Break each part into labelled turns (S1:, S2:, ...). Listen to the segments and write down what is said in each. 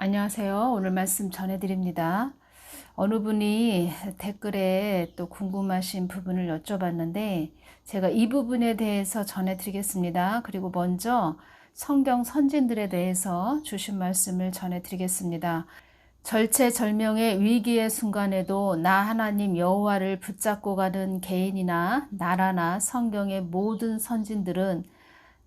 S1: 안녕하세요. 오늘 말씀 전해드립니다. 어느 분이 댓글에 또 궁금하신 부분을 여쭤봤는데 제가 이 부분에 대해서 전해드리겠습니다. 그리고 먼저 성경 선진들에 대해서 주신 말씀을 전해드리겠습니다. 절체절명의 위기의 순간에도 나 하나님 여호와를 붙잡고 가는 개인이나 나라나 성경의 모든 선진들은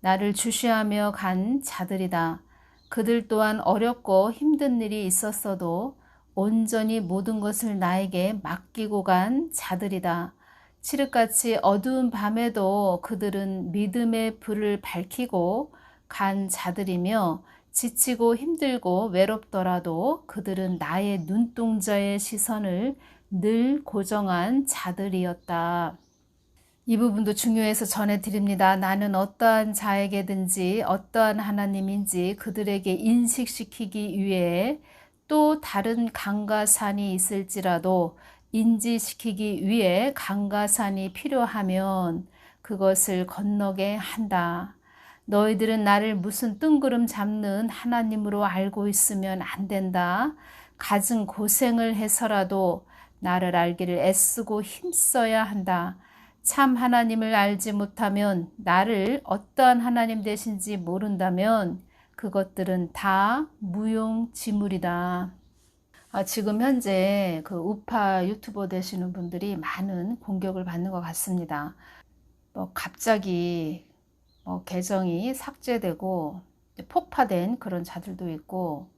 S1: 나를 주시하며 간 자들이다. 그들 또한 어렵고 힘든 일이 있었어도 온전히 모든 것을 나에게 맡기고 간 자들이다. 칠흑같이 어두운 밤에도 그들은 믿음의 불을 밝히고 간 자들이며 지치고 힘들고 외롭더라도 그들은 나의 눈동자의 시선을 늘 고정한 자들이었다. 이 부분도 중요해서 전해드립니다. 나는 어떠한 자에게든지 어떠한 하나님인지 그들에게 인식시키기 위해 또 다른 강과 산이 있을지라도 인지시키기 위해 강과 산이 필요하면 그것을 건너게 한다. 너희들은 나를 무슨 뜬구름 잡는 하나님으로 알고 있으면 안 된다. 갖은 고생을 해서라도 나를 알기를 애쓰고 힘써야 한다. 참 하나님을 알지 못하면 나를 어떠한 하나님 되신지 모른다면 그것들은 다 무용지물이다. 지금 현재 그 우파 유튜버 되시는 분들이 많은 공격을 받는 것 같습니다. 갑자기 계정이 삭제되고 폭파된 그런 자들도 있고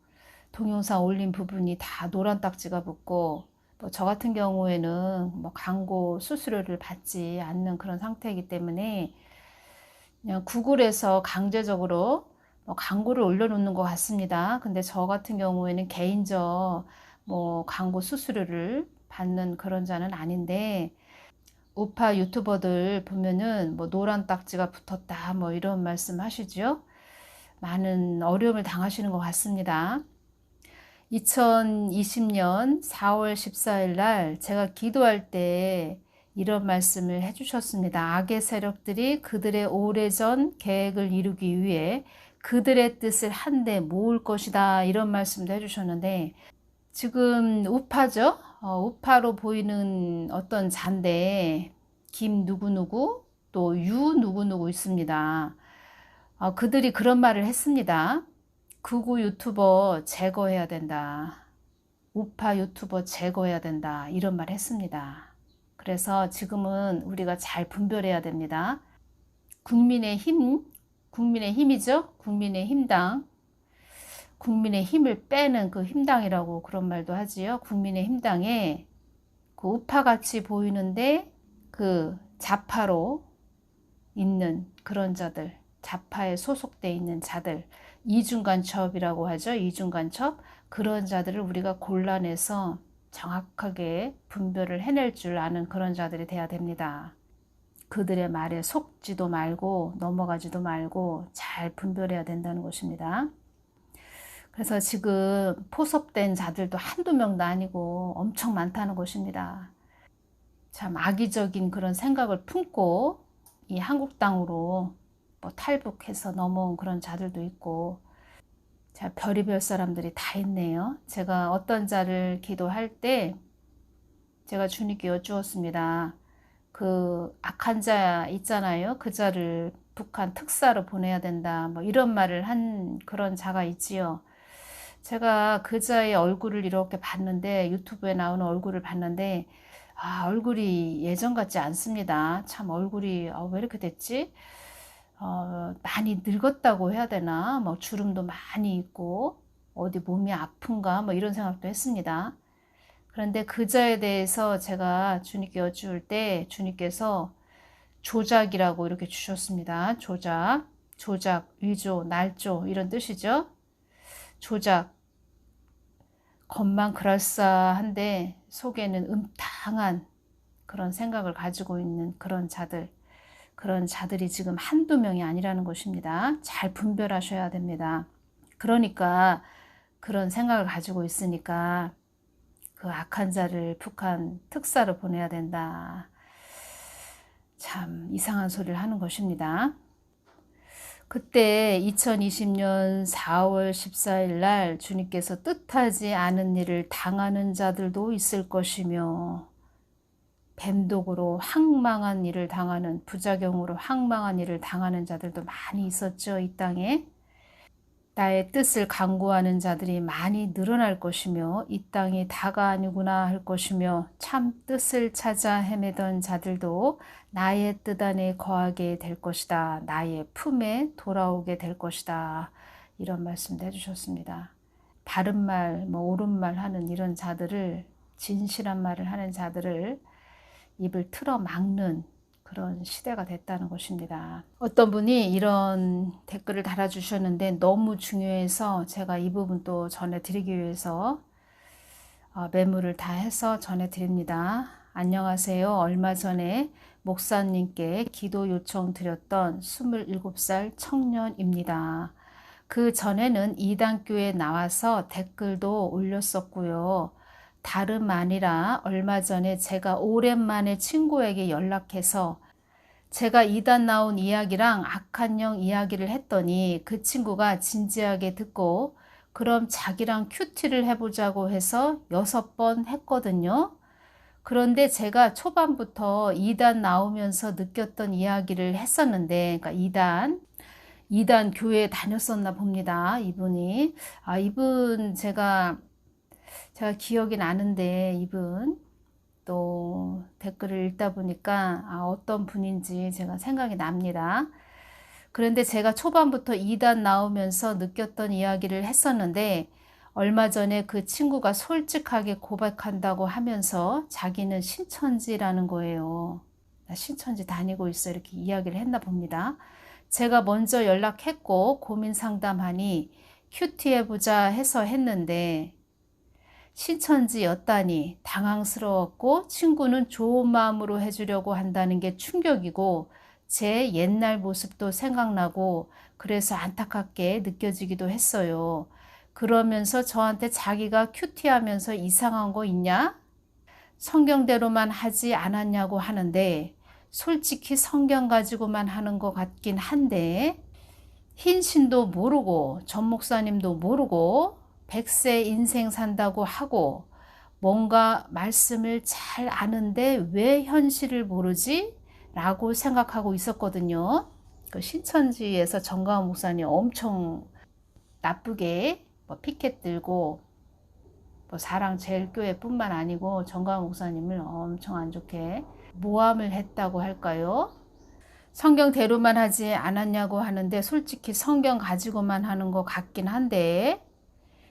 S1: 동영상 올린 부분이 다 노란 딱지가 붙고 저 같은 경우에는 광고 수수료를 받지 않는 그런 상태이기 때문에 그냥 구글에서 강제적으로 광고를 올려놓는 것 같습니다. 근데 저 같은 경우에는 개인적 광고 수수료를 받는 그런 자는 아닌데 우파 유튜버들 보면은 노란 딱지가 붙었다 이런 말씀 하시죠. 많은 어려움을 당하시는 것 같습니다. 2020년 4월 14일 날 제가 기도할 때 이런 말씀을 해주셨습니다. 악의 세력들이 그들의 오래전 계획을 이루기 위해 그들의 뜻을 한데 모을 것이다. 이런 말씀도 해주셨는데 지금 우파죠? 우파로 보이는 어떤 잔데 김 누구누구 또 유 누구누구 있습니다. 그들이 그런 말을 했습니다. 극우 유튜버 제거해야 된다. 우파 유튜버 제거해야 된다. 이런 말 했습니다. 그래서 지금은 우리가 잘 분별해야 됩니다. 국민의힘이죠. 국민의힘당. 국민의 힘을 빼는 그 힘당이라고 그런 말도 하지요. 국민의힘당에 그 우파같이 보이는데 그 좌파로 있는 그런 자들, 좌파에 소속돼 있는 자들, 이중간첩이라고 하죠. 이중간첩. 그런 자들을 우리가 골라내서 정확하게 분별을 해낼 줄 아는 그런 자들이 돼야 됩니다. 그들의 말에 속지도 말고 넘어가지도 말고 잘 분별해야 된다는 것입니다. 그래서 지금 포섭된 자들도 한두 명도 아니고 엄청 많다는 것입니다. 참 악의적인 그런 생각을 품고 이 한국 땅으로 탈북해서 넘어온 그런 자들도 있고 자, 별의별 사람들이 다 있네요. 제가 어떤 자를 기도할 때 제가 주님께 여쭈었습니다. 그 악한 자 있잖아요. 그 자를 북한 특사로 보내야 된다. 이런 말을 한 그런 자가 있지요. 제가 그 자의 얼굴을 이렇게 봤는데 유튜브에 나오는 얼굴을 봤는데 얼굴이 예전 같지 않습니다. 참 얼굴이 왜 이렇게 됐지? 많이 늙었다고 해야 되나? 주름도 많이 있고 어디 몸이 아픈가? 이런 생각도 했습니다. 그런데 그 자에 대해서 제가 주님께 여쭈을 때 주님께서 조작이라고 이렇게 주셨습니다. 조작, 위조, 날조 이런 뜻이죠. 조작, 겉만 그럴싸한데 속에는 음탕한 그런 생각을 가지고 있는 그런 자들이 지금 한두 명이 아니라는 것입니다. 잘 분별하셔야 됩니다. 그러니까 그런 생각을 가지고 있으니까 그 악한 자를 북한 특사로 보내야 된다. 참 이상한 소리를 하는 것입니다. 그때 2020년 4월 14일 날 주님께서 뜻하지 않은 일을 당하는 자들도 있을 것이며, 뱀독으로 황망한 일을 당하는, 부작용으로 황망한 일을 당하는 자들도 많이 있었죠, 이 땅에. 나의 뜻을 강구하는 자들이 많이 늘어날 것이며, 이 땅이 다가 아니구나 할 것이며, 참 뜻을 찾아 헤매던 자들도 나의 뜻 안에 거하게 될 것이다. 나의 품에 돌아오게 될 것이다. 이런 말씀도 해주셨습니다. 바른 말, 옳은 말 하는 이런 자들을, 진실한 말을 하는 자들을 입을 틀어 막는 그런 시대가 됐다는 것입니다. 어떤 분이 이런 댓글을 달아주셨는데 너무 중요해서 제가 이 부분 또 전해드리기 위해서 메모를 다 해서 전해드립니다. 안녕하세요. 얼마 전에 목사님께 기도 요청 드렸던 27살 청년입니다. 그 전에는 이단교에 나와서 댓글도 올렸었고요. 다름 아니라 얼마 전에 제가 오랜만에 친구에게 연락해서 제가 이단 나온 이야기랑 악한 영 이야기를 했더니 그 친구가 진지하게 듣고 그럼 자기랑 큐티를 해보자고 해서 6번 했거든요. 그런데 제가 초반부터 이단 나오면서 느꼈던 이야기를 했었는데, 그러니까 이단 교회에 다녔었나 봅니다. 이분이. 이분 제가 기억이 나는데, 이분 또 댓글을 읽다 보니까 어떤 분인지 제가 생각이 납니다. 그런데 제가 초반부터 이단 나오면서 느꼈던 이야기를 했었는데, 얼마 전에 그 친구가 솔직하게 고백한다고 하면서 자기는 신천지라는 거예요. 나 신천지 다니고 있어, 이렇게 이야기를 했나 봅니다. 제가 먼저 연락했고 고민 상담하니 큐티 해보자 해서 했는데 신천지였다니 당황스러웠고, 친구는 좋은 마음으로 해주려고 한다는 게 충격이고 제 옛날 모습도 생각나고 그래서 안타깝게 느껴지기도 했어요. 그러면서 저한테 자기가 큐티하면서 이상한 거 있냐? 성경대로만 하지 않았냐고 하는데, 솔직히 성경 가지고만 하는 것 같긴 한데, 흰신도 모르고 전 목사님도 모르고 100세 인생 산다고 하고 뭔가 말씀을 잘 아는데 왜 현실을 모르지? 라고 생각하고 있었거든요. 그 신천지에서 정가은 목사님 엄청 나쁘게 피켓 들고 사랑제일교회 뿐만 아니고 정가은 목사님을 엄청 안 좋게 모함을 했다고 할까요? 성경대로만 하지 않았냐고 하는데 솔직히 성경 가지고만 하는 것 같긴 한데,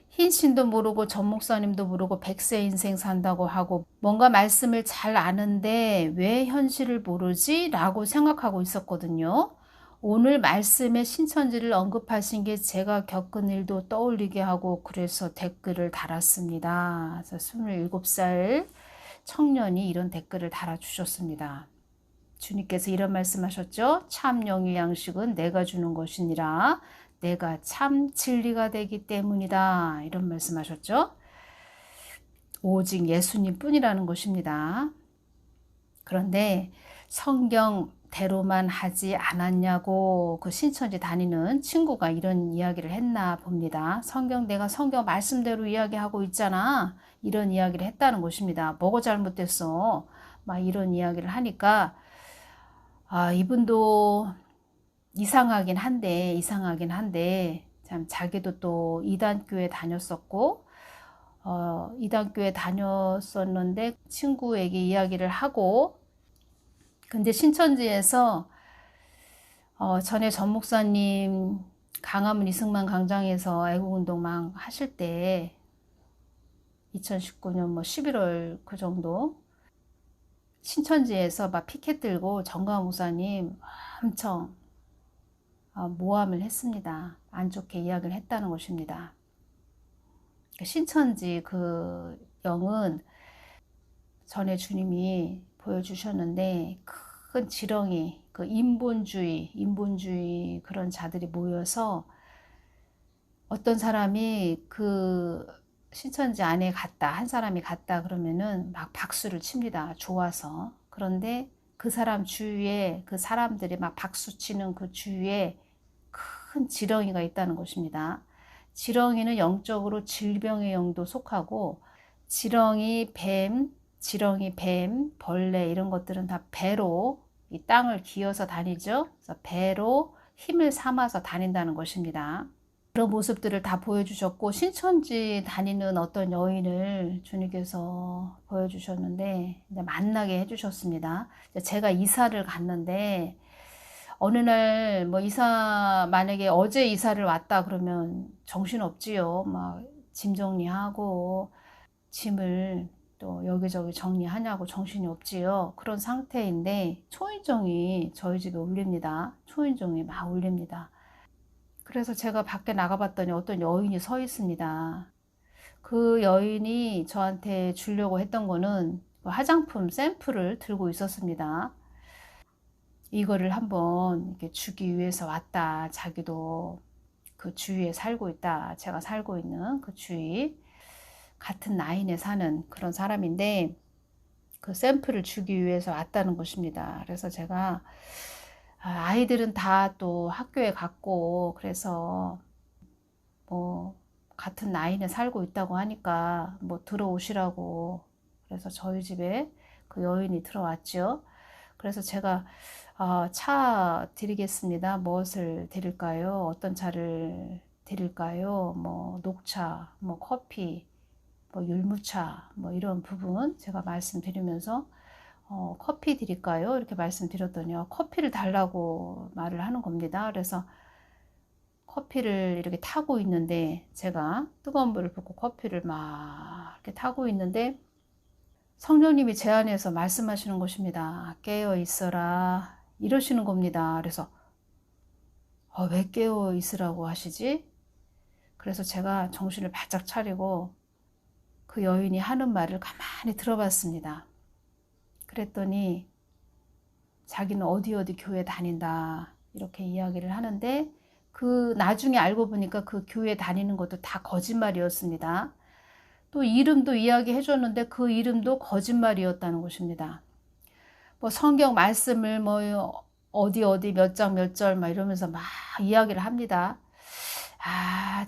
S1: 흰신도 모르고 전 목사님도 모르고 100세 인생 산다고 하고 뭔가 말씀을 잘 아는데 왜 현실을 모르지? 라고 생각하고 있었거든요. 오늘 말씀에 신천지를 언급하신 게 제가 겪은 일도 떠올리게 하고 그래서 댓글을 달았습니다. 그래서 27살 청년이 이런 댓글을 달아주셨습니다. 주님께서 이런 말씀하셨죠. 참 영의 양식은 내가 주는 것이니라. 내가 참 진리가 되기 때문이다. 이런 말씀하셨죠. 오직 예수님 뿐이라는 것입니다. 그런데 성경대로만 하지 않았냐고 그 신천지 다니는 친구가 이런 이야기를 했나 봅니다. 내가 성경 말씀대로 이야기하고 있잖아. 이런 이야기를 했다는 것입니다. 뭐가 잘못됐어? 막 이런 이야기를 하니까 이분도 이상하긴 한데 참 자기도 또 이단교회 다녔었고 이단교회 다녔었는데 친구에게 이야기를 하고, 근데 신천지에서 전에 전 목사님 강화문 이승만 광장에서 애국운동 막 하실 때 2019년 11월 그 정도 신천지에서 막 피켓 들고 정가은 목사님 엄청 모함을 했습니다. 안 좋게 이야기를 했다는 것입니다. 신천지 그 영은 전에 주님이 보여주셨는데 큰 지렁이, 그 인본주의 그런 자들이 모여서 어떤 사람이 그 신천지 안에 갔다, 한 사람이 갔다 그러면은 막 박수를 칩니다. 좋아서. 그런데 그 사람 주위에 그 사람들이 막 박수 치는 그 주위에 큰 지렁이가 있다는 것입니다. 지렁이는 영적으로 질병의 영도 속하고 지렁이, 뱀, 벌레 이런 것들은 다 배로 이 땅을 기어서 다니죠. 그래서 배로 힘을 삼아서 다닌다는 것입니다. 그런 모습들을 다 보여주셨고 신천지 다니는 어떤 여인을 주님께서 보여주셨는데 이제 만나게 해주셨습니다. 제가 이사를 갔는데 어느 날 뭐 만약에 어제 이사를 왔다 그러면 정신없지요. 막 짐 정리하고 짐을 또 여기저기 정리하냐고 정신이 없지요. 그런 상태인데 초인종이 저희 집에 울립니다. 초인종이 막 울립니다. 그래서 제가 밖에 나가봤더니 어떤 여인이 서 있습니다. 그 여인이 저한테 주려고 했던 거는 화장품 샘플을 들고 있었습니다. 이거를 한번 이렇게 주기 위해서 왔다. 자기도 그 주위에 살고 있다. 제가 살고 있는 그 주위 같은 라인에 사는 그런 사람인데 그 샘플을 주기 위해서 왔다는 것입니다. 그래서 제가 아이들은 다 또 학교에 갔고 그래서 뭐 같은 라인에 살고 있다고 하니까 뭐 들어오시라고 그래서 저희 집에 그 여인이 들어왔죠. 그래서 제가 차 드리겠습니다. 무엇을 드릴까요? 어떤 차를 드릴까요? 뭐 녹차, 뭐 커피, 뭐 율무차, 뭐 이런 부분 제가 말씀드리면서 커피 드릴까요? 이렇게 말씀드렸더니요. 커피를 달라고 말을 하는 겁니다. 그래서 커피를 이렇게 타고 있는데 제가 뜨거운 물을 붓고 커피를 막 이렇게 타고 있는데 성령님이 제 안에서 말씀하시는 것입니다. 깨어 있어라 이러시는 겁니다. 그래서 왜 깨어 있으라고 하시지? 그래서 제가 정신을 바짝 차리고 그 여인이 하는 말을 가만히 들어봤습니다. 그랬더니 자기는 어디 교회 다닌다 이렇게 이야기를 하는데 그 나중에 알고 보니까 그 교회 다니는 것도 다 거짓말이었습니다. 또 이름도 이야기해 줬는데 그 이름도 거짓말이었다는 것입니다. 뭐 성경 말씀을 뭐 어디 몇 장 몇 절 막 이러면서 막 이야기를 합니다.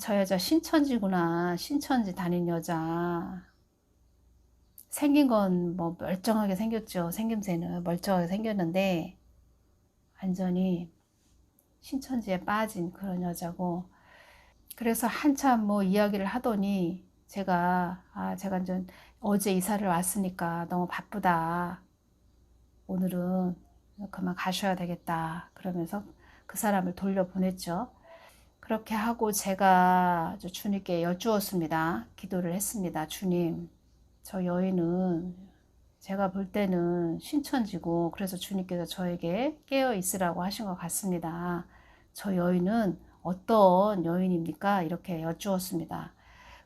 S1: 저 여자 신천지구나. 신천지 다닌 여자. 생긴 건 뭐 멀쩡하게 생겼죠. 생김새는 멀쩡하게 생겼는데 완전히 신천지에 빠진 그런 여자고 그래서 한참 뭐 이야기를 하더니 제가 이제 어제 이사를 왔으니까 너무 바쁘다. 오늘은 그만 가셔야 되겠다. 그러면서 그 사람을 돌려보냈죠. 그렇게 하고 제가 주님께 여쭈었습니다. 기도를 했습니다. 주님, 저 여인은 제가 볼 때는 신천지고 그래서 주님께서 저에게 깨어 있으라고 하신 것 같습니다. 저 여인은 어떤 여인입니까? 이렇게 여쭈었습니다.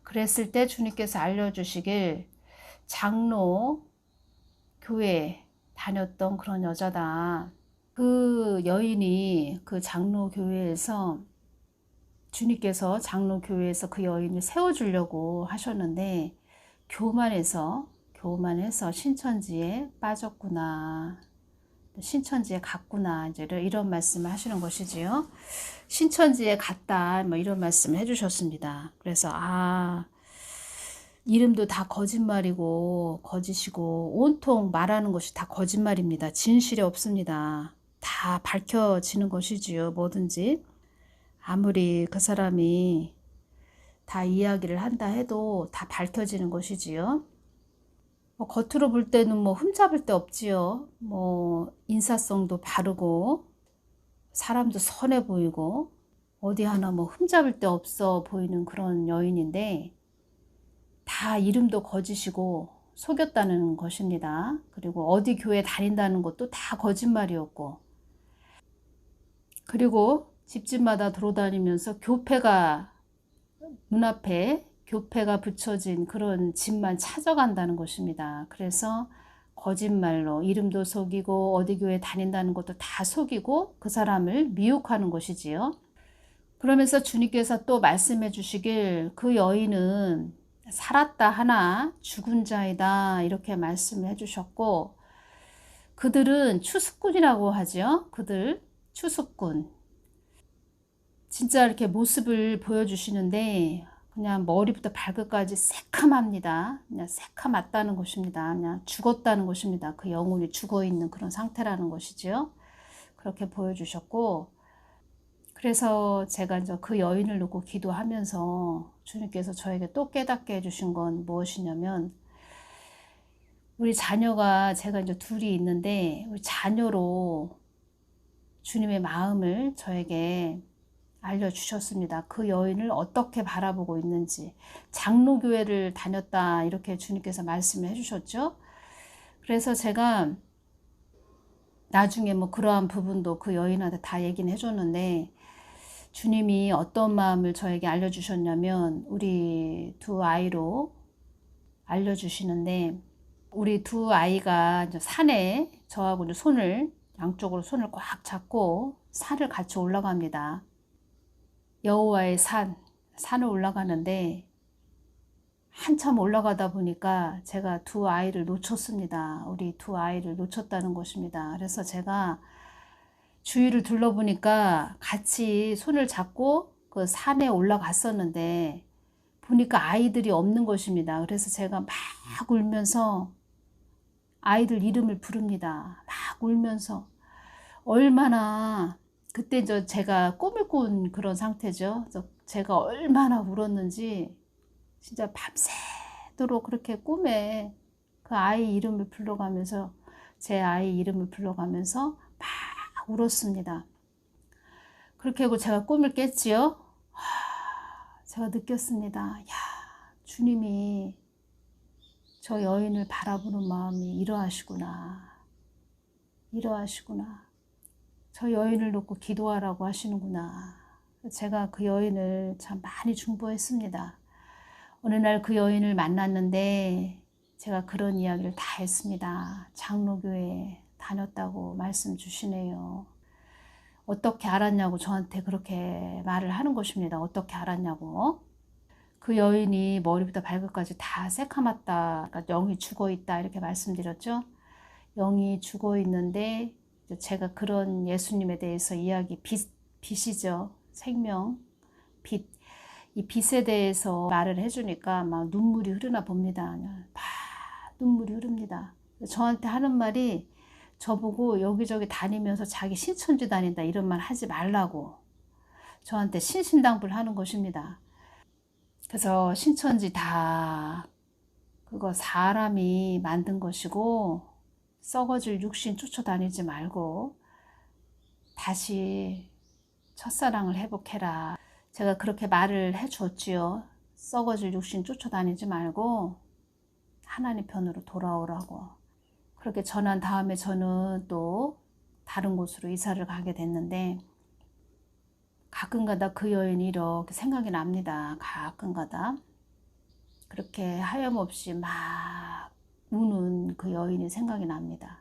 S1: 그랬을 때 주님께서 알려주시길 장로 교회 다녔던 그런 여자다. 그 여인이 그 장로 교회에서 주님께서 장로 교회에서 그 여인을 세워주려고 하셨는데 교만해서 신천지에 빠졌구나. 신천지에 갔구나. 이제 이런 말씀을 하시는 것이지요. 신천지에 갔다. 뭐 이런 말씀을 해주셨습니다. 그래서 이름도 다 거짓말이고 거짓이고 온통 말하는 것이 다 거짓말입니다. 진실이 없습니다. 다 밝혀지는 것이지요. 뭐든지 아무리 그 사람이 다 이야기를 한다 해도 다 밝혀지는 것이지요. 뭐 겉으로 볼 때는 뭐 흠잡을 데 없지요. 뭐 인사성도 바르고 사람도 선해 보이고 어디 하나 뭐 흠잡을 데 없어 보이는 그런 여인인데 다 이름도 거짓이고 속였다는 것입니다. 그리고 어디 교회 다닌다는 것도 다 거짓말이었고 그리고 집집마다 돌아다니면서 교패가 눈앞에 교패가 붙여진 그런 집만 찾아간다는 것입니다. 그래서 거짓말로 이름도 속이고 어디 교회 다닌다는 것도 다 속이고 그 사람을 미혹하는 것이지요. 그러면서 주님께서 또 말씀해 주시길 그 여인은 살았다 하나 죽은 자이다 이렇게 말씀을 해주셨고 그들은 추수꾼이라고 하죠. 그들 추수꾼 진짜 이렇게 모습을 보여주시는데 그냥 머리부터 발끝까지 새카맣니다. 그냥 새카맣다는 것입니다. 그냥 죽었다는 것입니다. 그 영혼이 죽어있는 그런 상태라는 것이지요. 그렇게 보여주셨고, 그래서 제가 이제 그 여인을 놓고 기도하면서 주님께서 저에게 또 깨닫게 해주신 건 무엇이냐면, 우리 자녀가 제가 이제 둘이 있는데 우리 자녀로 주님의 마음을 저에게 알려주셨습니다. 그 여인을 어떻게 바라보고 있는지. 장로교회를 다녔다 이렇게 주님께서 말씀을 해주셨죠. 그래서 제가 나중에 뭐 그러한 부분도 그 여인한테 다 얘기는 해줬는데, 주님이 어떤 마음을 저에게 알려주셨냐면 우리 두 아이로 알려주시는데, 우리 두 아이가 이제 산에 저하고 이제 양쪽으로 손을 꽉 잡고 산을 같이 올라갑니다. 여호와의 산을 올라가는데 한참 올라가다 보니까 제가 두 아이를 놓쳤습니다. 우리 두 아이를 놓쳤다는 것입니다. 그래서 제가 주위를 둘러보니까 같이 손을 잡고 그 산에 올라갔었는데 보니까 아이들이 없는 것입니다. 그래서 제가 막 울면서 아이들 이름을 부릅니다. 막 울면서. 얼마나 그때 제가 꿈을 꾼 그런 상태죠. 그래서 제가 얼마나 울었는지 진짜 밤새도록 그렇게 꿈에 그 아이 이름을 불러가면서, 제 아이 이름을 불러가면서 막 울었습니다. 그렇게 하고 제가 꿈을 깼지요. 제가 느꼈습니다. 야, 주님이 저 여인을 바라보는 마음이 이러하시구나. 이러하시구나. 저 여인을 놓고 기도하라고 하시는구나. 제가 그 여인을 참 많이 중보했습니다. 어느 날 그 여인을 만났는데 제가 그런 이야기를 다 했습니다. 장로교회 다녔다고 말씀 주시네요. 어떻게 알았냐고 저한테 그렇게 말을 하는 것입니다. 어떻게 알았냐고. 그 여인이 머리부터 발끝까지 다 새카맣다, 그러니까 영이 죽어있다 이렇게 말씀드렸죠. 영이 죽어있는데 제가 그런 예수님에 대해서 이야기, 빛이죠. 생명, 빛. 이 빛에 대해서 말을 해주니까 막 눈물이 흐르나 봅니다. 막 눈물이 흐릅니다. 저한테 하는 말이 저보고 여기저기 다니면서 자기 신천지 다닌다 이런 말 하지 말라고 저한테 신신당부를 하는 것입니다. 그래서 신천지 다 그거 사람이 만든 것이고 썩어질 육신 쫓아다니지 말고 다시 첫사랑을 회복해라. 제가 그렇게 말을 해줬지요. 썩어질 육신 쫓아다니지 말고 하나님 편으로 돌아오라고. 그렇게 전한 다음에 저는 또 다른 곳으로 이사를 가게 됐는데 가끔가다 그 여인이 이렇게 생각이 납니다. 가끔가다 그렇게 하염없이 막 우는 그 여인이 생각이 납니다.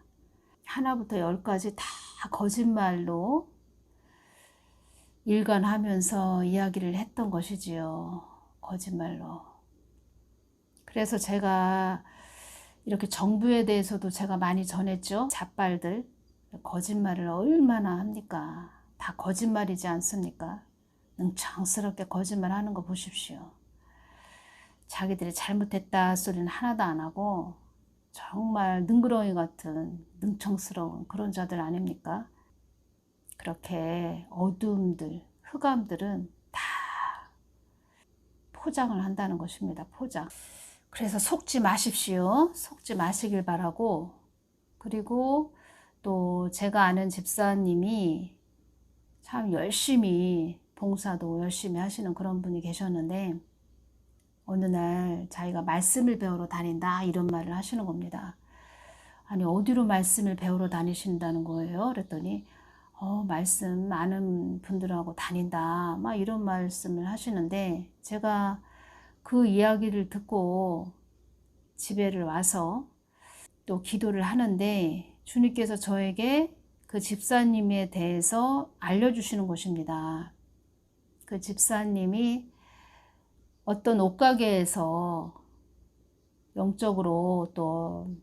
S1: 하나부터 열까지 다 거짓말로 일관하면서 이야기를 했던 것이지요. 거짓말로. 그래서 제가 이렇게 정부에 대해서도 제가 많이 전했죠. 잡발들 거짓말을 얼마나 합니까? 다 거짓말이지 않습니까? 능청스럽게 거짓말하는 거 보십시오. 자기들이 잘못했다 소리는 하나도 안 하고 정말 능그렁이 같은 능청스러운 그런 자들 아닙니까? 그렇게 어두움들, 흑암들은 다 포장을 한다는 것입니다. 포장. 그래서 속지 마십시오. 속지 마시길 바라고, 그리고 또 제가 아는 집사님이 참 열심히 봉사도 열심히 하시는 그런 분이 계셨는데 어느 날 자기가 말씀을 배우러 다닌다 이런 말을 하시는 겁니다. 아니 어디로 말씀을 배우러 다니신다는 거예요? 그랬더니 말씀 아는 분들하고 다닌다 막 이런 말씀을 하시는데, 제가 그 이야기를 듣고 집에를 와서 또 기도를 하는데 주님께서 저에게 그 집사님에 대해서 알려주시는 것입니다. 그 집사님이 어떤 옷가게에서 영적으로 또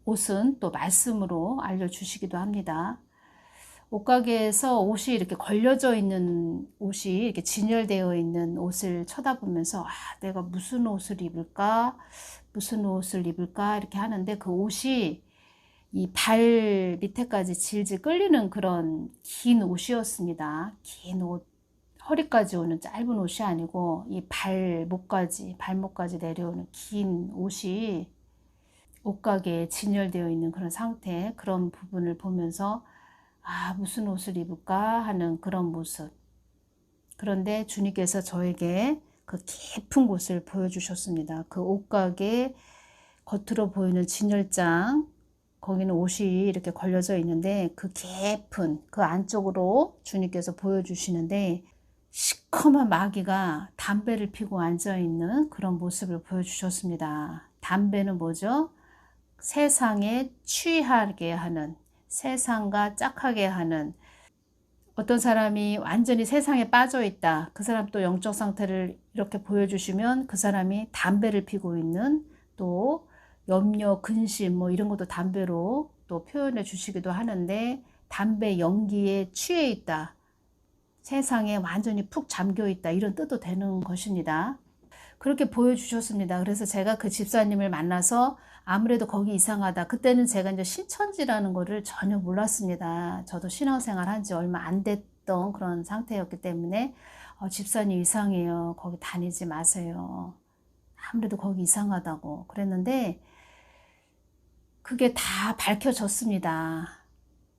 S1: 옷은 또 말씀으로 알려주시기도 합니다. 옷가게에서 옷이 이렇게 걸려져 있는 옷이 이렇게 진열되어 있는 옷을 쳐다보면서 내가 무슨 옷을 입을까? 무슨 옷을 입을까? 이렇게 하는데 그 옷이 이 발 밑에까지 질질 끌리는 그런 긴 옷이었습니다. 긴 옷, 허리까지 오는 짧은 옷이 아니고 이 발목까지 내려오는 긴 옷이 옷가게에 진열되어 있는 그런 상태, 그런 부분을 보면서 무슨 옷을 입을까 하는 그런 모습. 그런데 주님께서 저에게 그 깊은 곳을 보여주셨습니다. 그 옷가게 겉으로 보이는 진열장, 거기는 옷이 이렇게 걸려져 있는데 그 깊은 그 안쪽으로 주님께서 보여주시는데 시커먼 마귀가 담배를 피고 앉아있는 그런 모습을 보여주셨습니다. 담배는 뭐죠? 세상에 취하게 하는, 세상과 짝하게 하는, 어떤 사람이 완전히 세상에 빠져 있다. 그 사람 또 영적 상태를 이렇게 보여주시면 그 사람이 담배를 피고 있는, 또 염려, 근심 뭐 이런 것도 담배로 또 표현해 주시기도 하는데 담배 연기에 취해 있다. 세상에 완전히 푹 잠겨 있다. 이런 뜻도 되는 것입니다. 그렇게 보여주셨습니다. 그래서 제가 그 집사님을 만나서 아무래도 거기 이상하다. 그때는 제가 이제 신천지라는 거를 전혀 몰랐습니다. 저도 신앙생활 한 지 얼마 안 됐던 그런 상태였기 때문에 집사님 이상해요. 거기 다니지 마세요. 아무래도 거기 이상하다고 그랬는데 그게 다 밝혀졌습니다.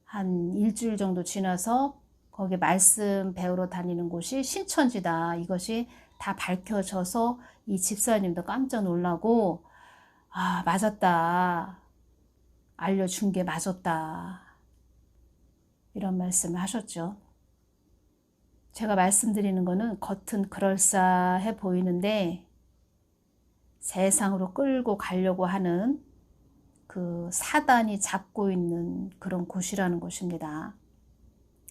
S1: 한 일주일 정도 지나서 거기 말씀 배우러 다니는 곳이 신천지다. 이것이 다 밝혀져서 이 집사님도 깜짝 놀라고 맞았다. 알려준 게 맞았다. 이런 말씀을 하셨죠. 제가 말씀드리는 거는 겉은 그럴싸해 보이는데 세상으로 끌고 가려고 하는 그 사단이 잡고 있는 그런 곳이라는 것입니다.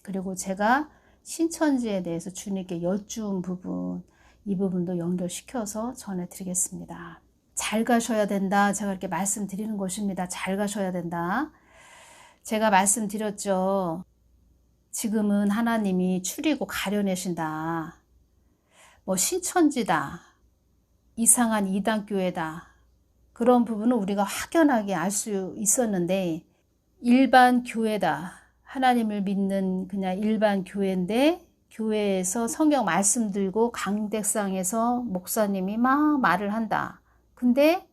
S1: 그리고 제가 신천지에 대해서 주님께 여쭈은 부분, 이 부분도 연결시켜서 전해드리겠습니다. 잘 가셔야 된다. 제가 이렇게 말씀드리는 것입니다. 잘 가셔야 된다. 제가 말씀드렸죠. 지금은 하나님이 추리고 가려내신다. 뭐 신천지다. 이상한 이단교회다. 그런 부분은 우리가 확연하게 알 수 있었는데 일반 교회다. 하나님을 믿는 그냥 일반 교회인데 교회에서 성경 말씀 들고 강대상에서 목사님이 막 말을 한다. 근데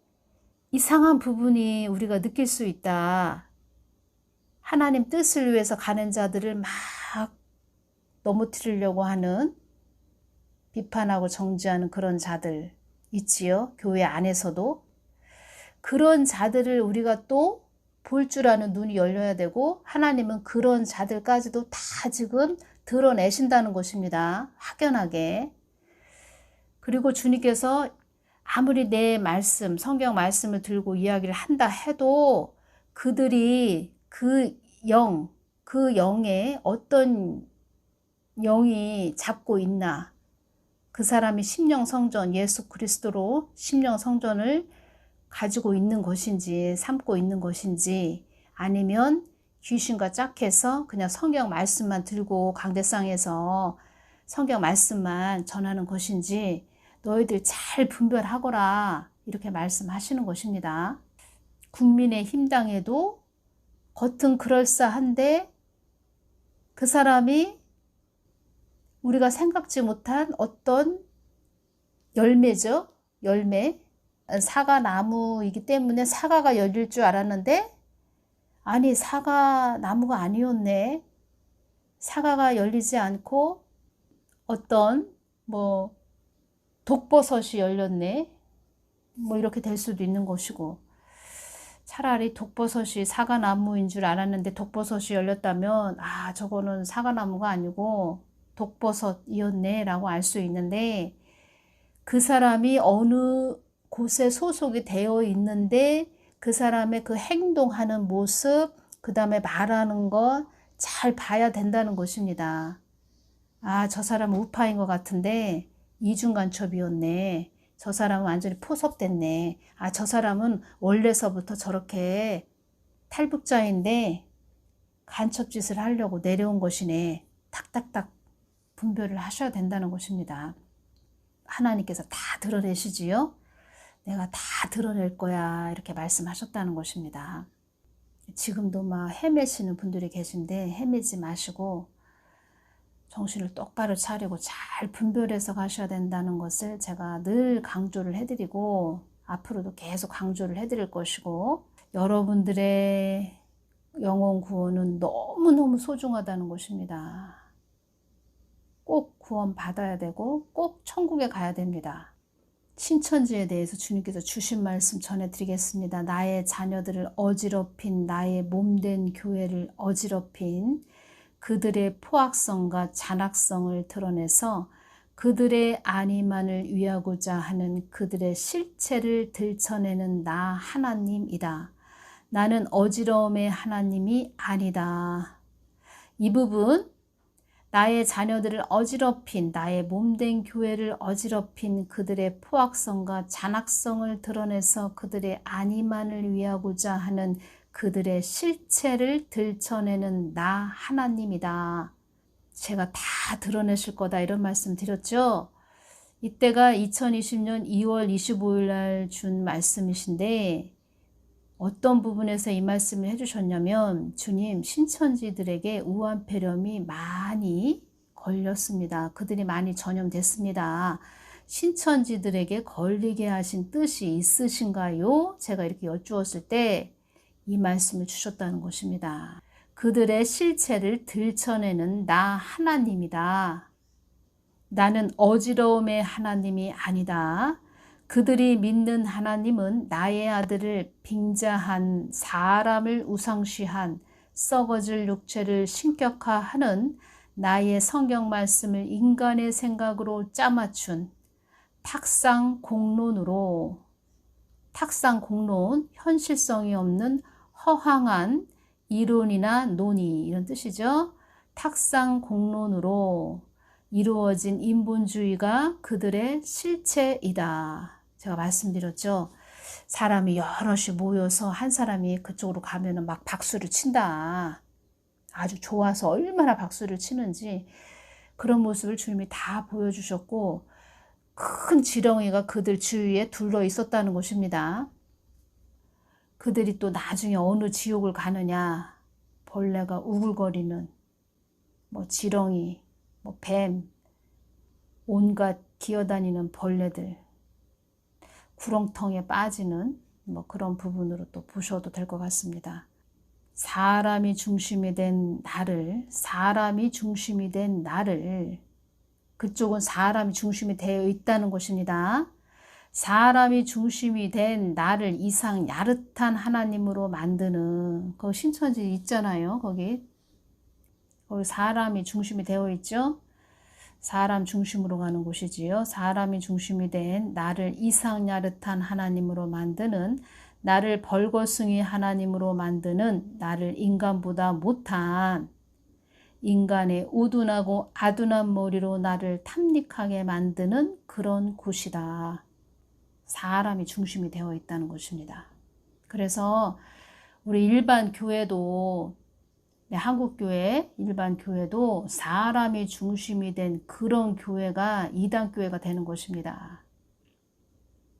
S1: 이상한 부분이 우리가 느낄 수 있다. 하나님 뜻을 위해서 가는 자들을 막 넘어뜨리려고 하는 비판하고 정죄하는 그런 자들 있지요. 교회 안에서도. 그런 자들을 우리가 또 볼 줄 아는 눈이 열려야 되고 하나님은 그런 자들까지도 다 지금 드러내신다는 것입니다. 확연하게. 그리고 주님께서 아무리 내 말씀, 성경 말씀을 들고 이야기를 한다 해도 그들이 그 영에 어떤 영이 잡고 있나, 그 사람이 심령성전, 예수 그리스도로 심령성전을 가지고 있는 것인지, 삼고 있는 것인지, 아니면 귀신과 짝해서 그냥 성경 말씀만 들고 강대상에서 성경 말씀만 전하는 것인지 너희들 잘 분별하거라, 이렇게 말씀하시는 것입니다. 국민의힘당에도 겉은 그럴싸한데 그 사람이 우리가 생각지 못한 어떤 열매죠. 열매. 사과나무이기 때문에 사과가 열릴 줄 알았는데 아니 사과나무가 아니었네. 사과가 열리지 않고 어떤 뭐 독버섯이 열렸네. 뭐 이렇게 될 수도 있는 것이고, 차라리 독버섯이 사과나무인 줄 알았는데 독버섯이 열렸다면 저거는 사과나무가 아니고 독버섯이었네 라고 알 수 있는데, 그 사람이 어느 곳에 소속이 되어 있는데 그 사람의 그 행동하는 모습, 그 다음에 말하는 것 잘 봐야 된다는 것입니다. 저 사람은 우파인 것 같은데 이중간첩이었네. 저 사람은 완전히 포섭됐네. 저 사람은 원래서부터 저렇게 탈북자인데 간첩짓을 하려고 내려온 것이네. 탁탁탁 분별을 하셔야 된다는 것입니다. 하나님께서 다 드러내시지요. 내가 다 드러낼 거야 이렇게 말씀하셨다는 것입니다. 지금도 막 헤매시는 분들이 계신데 헤매지 마시고 정신을 똑바로 차리고 잘 분별해서 가셔야 된다는 것을 제가 늘 강조를 해드리고 앞으로도 계속 강조를 해드릴 것이고, 여러분들의 영혼 구원은 너무너무 소중하다는 것입니다. 꼭 구원 받아야 되고 꼭 천국에 가야 됩니다. 신천지에 대해서 주님께서 주신 말씀 전해드리겠습니다. 나의 자녀들을 어지럽힌, 나의 몸된 교회를 어지럽힌 그들의 포악성과 잔악성을 드러내서 그들의 안위만을 위하고자 하는 그들의 실체를 들춰내는 나 하나님이다. 나는 어지러움의 하나님이 아니다. 이 부분, 나의 자녀들을 어지럽힌, 나의 몸된 교회를 어지럽힌 그들의 포악성과 잔악성을 드러내서 그들의 안위만을 위하고자 하는 그들의 실체를 들춰내는 나 하나님이다. 제가 다 드러내실 거다 이런 말씀 드렸죠. 이때가 2020년 2월 25일 날 준 말씀이신데 어떤 부분에서 이 말씀을 해주셨냐면, 주님, 신천지들에게 우한폐렴이 많이 걸렸습니다. 그들이 많이 전염됐습니다. 신천지들에게 걸리게 하신 뜻이 있으신가요? 제가 이렇게 여쭈었을 때 이 말씀을 주셨다는 것입니다. 그들의 실체를 들춰내는 나 하나님이다. 나는 어지러움의 하나님이 아니다. 그들이 믿는 하나님은 나의 아들을 빙자한, 사람을 우상시한, 썩어질 육체를 신격화하는 나의 성경 말씀을 인간의 생각으로 짜맞춘 탁상공론으로, 탁상공론, 현실성이 없는 허황한 이론이나 논의, 이런 뜻이죠. 탁상공론으로 이루어진 인본주의가 그들의 실체이다. 제가 말씀드렸죠. 사람이 여럿이 모여서 한 사람이 그쪽으로 가면은 막 박수를 친다. 아주 좋아서 얼마나 박수를 치는지 그런 모습을 주님이 다 보여주셨고, 큰 지렁이가 그들 주위에 둘러 있었다는 것입니다. 그들이 또 나중에 어느 지옥을 가느냐, 벌레가 우글거리는 지렁이, 뱀, 온갖 기어다니는 벌레들, 구렁텅이에 빠지는 그런 부분으로 또 보셔도 될 것 같습니다. 사람이 중심이 된 나를, 그쪽은 사람이 중심이 되어 있다는 것입니다. 사람이 중심이 된 나를 이상 야릇한 하나님으로 만드는, 그 신천지 있잖아요. 거기 사람이 중심이 되어 있죠. 사람 중심으로 가는 곳이지요. 사람이 중심이 된 나를 이상 야릇한 하나님으로 만드는, 나를 벌거숭이 하나님으로 만드는, 나를 인간보다 못한, 인간의 우둔하고 아둔한 머리로 나를 탐닉하게 만드는 그런 곳이다. 사람이 중심이 되어 있다는 것입니다. 그래서 우리 일반 교회도, 한국교회 일반 교회도 사람이 중심이 된 그런 교회가 이단교회가 되는 것입니다.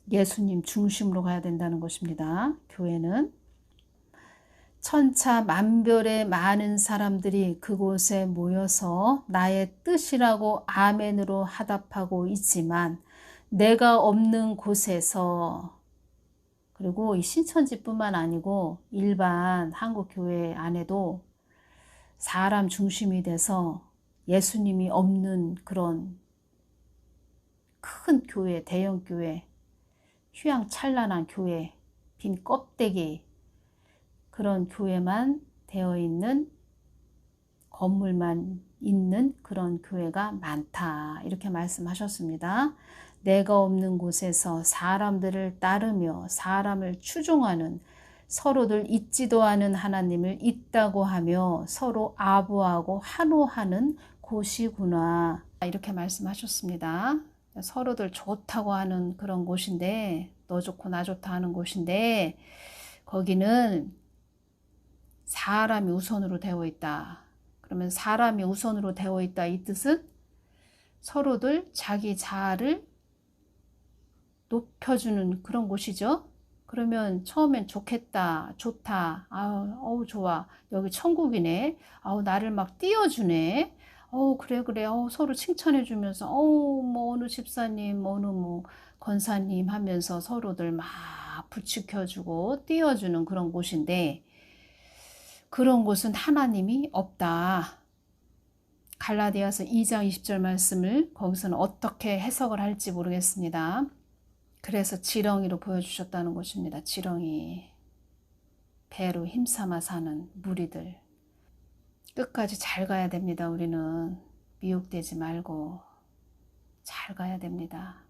S1: 예수님 중심으로 가야 된다는 것입니다. 교회는 천차만별의 많은 사람들이 그곳에 모여서 나의 뜻이라고 아멘으로 화답하고 있지만, 내가 없는 곳에서, 그리고 이 신천지뿐만 아니고 일반 한국교회 안에도 사람 중심이 돼서 예수님이 없는 그런 큰 교회, 대형 교회, 휘황찬란한 교회, 빈 껍데기, 그런 교회만 되어 있는, 건물만 있는 그런 교회가 많다. 이렇게 말씀하셨습니다. 내가 없는 곳에서 사람들을 따르며 사람을 추종하는, 서로들 잊지도 않은 하나님을 있다고 하며 서로 아부하고 환호하는 곳이구나. 이렇게 말씀하셨습니다. 서로들 좋다고 하는 그런 곳인데, 너 좋고 나 좋다 하는 곳인데, 거기는 사람이 우선으로 되어 있다. 그러면 사람이 우선으로 되어 있다 이 뜻은 서로들 자기 자아를 높여주는 그런 곳이죠. 그러면 처음엔 좋겠다, 좋다, 어우 좋아, 여기 천국이네, 나를 막 띄워주네, 그래 그래, 서로 칭찬해주면서, 뭐 어느 집사님, 어느 뭐 권사님 하면서 서로들 막 부추겨주고 띄워주는 그런 곳인데, 그런 곳은 하나님이 없다. 갈라디아서 2장 20절 말씀을 거기서는 어떻게 해석을 할지 모르겠습니다. 그래서 지렁이로 보여주셨다는 것입니다. 지렁이. 배로 힘삼아 사는 무리들. 끝까지 잘 가야 됩니다. 우리는 미혹되지 말고 잘 가야 됩니다.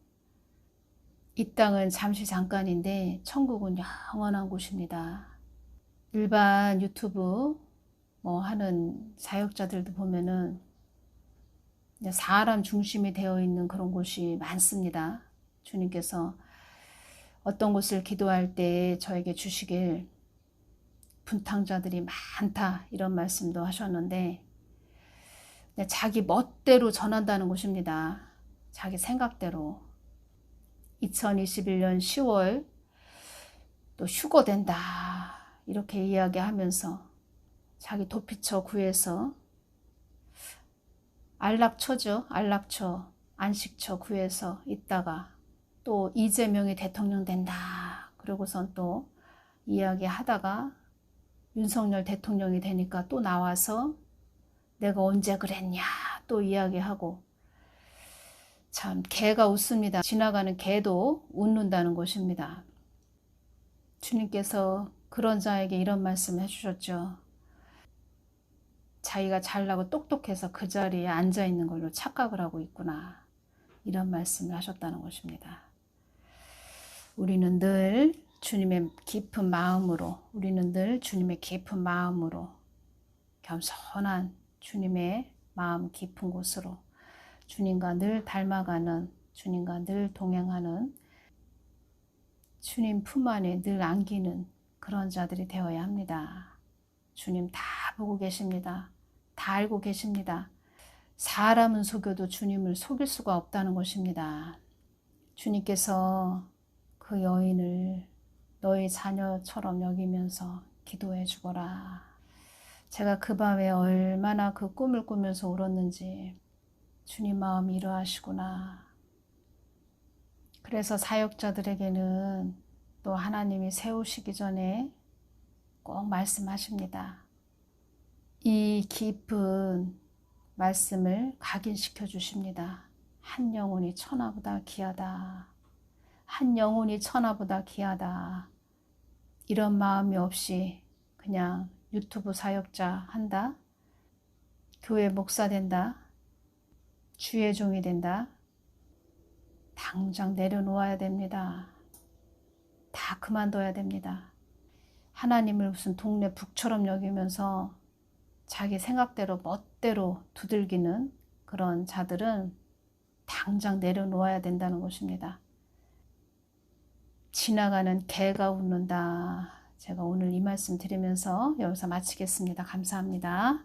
S1: 이 땅은 잠시 잠깐인데 천국은 영원한 곳입니다. 일반 유튜브 뭐 하는 사역자들도 보면은 사람 중심이 되어 있는 그런 곳이 많습니다. 주님께서 어떤 곳을 기도할 때 저에게 주시길 분탕자들이 많다 이런 말씀도 하셨는데 자기 멋대로 전한다는 곳입니다. 자기 생각대로. 2021년 10월 또 휴거된다 이렇게 이야기하면서 자기 도피처 구해서 안락처죠. 안락처, 안식처 구해서 있다가 또 이재명이 대통령 된다. 그러고선 또 이야기하다가 윤석열 대통령이 되니까 또 나와서 내가 언제 그랬냐 또 이야기하고 참 개가 웃습니다. 지나가는 개도 웃는다는 것입니다. 주님께서 그런 자에게 이런 말씀을 해주셨죠. 자기가 잘나고 똑똑해서 그 자리에 앉아있는 걸로 착각을 하고 있구나. 이런 말씀을 하셨다는 것입니다. 우리는 늘 주님의 깊은 마음으로 겸손한 주님의 마음 깊은 곳으로 주님과 늘 닮아가는 주님과 늘 동행하는 주님 품 안에 늘 안기는 그런 자들이 되어야 합니다. 주님 다 보고 계십니다. 다 알고 계십니다. 사람은 속여도 주님을 속일 수가 없다는 것입니다. 주님께서 그 여인을 너의 자녀처럼 여기면서 기도해 주거라. 제가 그 밤에 얼마나 그 꿈을 꾸면서 울었는지 주님 마음이 이러하시구나. 그래서 사역자들에게는 또 하나님이 세우시기 전에 꼭 말씀하십니다. 이 깊은 말씀을 각인시켜 주십니다. 한 영혼이 천하보다 귀하다. 한 영혼이 천하보다 귀하다. 이런 마음이 없이 그냥 유튜브 사역자 한다. 교회 목사 된다. 주의 종이 된다. 당장 내려놓아야 됩니다. 다 그만둬야 됩니다. 하나님을 무슨 동네 북처럼 여기면서 자기 생각대로 멋대로 두들기는 그런 자들은 당장 내려놓아야 된다는 것입니다. 지나가는 개가 웃는다. 제가 오늘 이 말씀 드리면서 여기서 마치겠습니다. 감사합니다.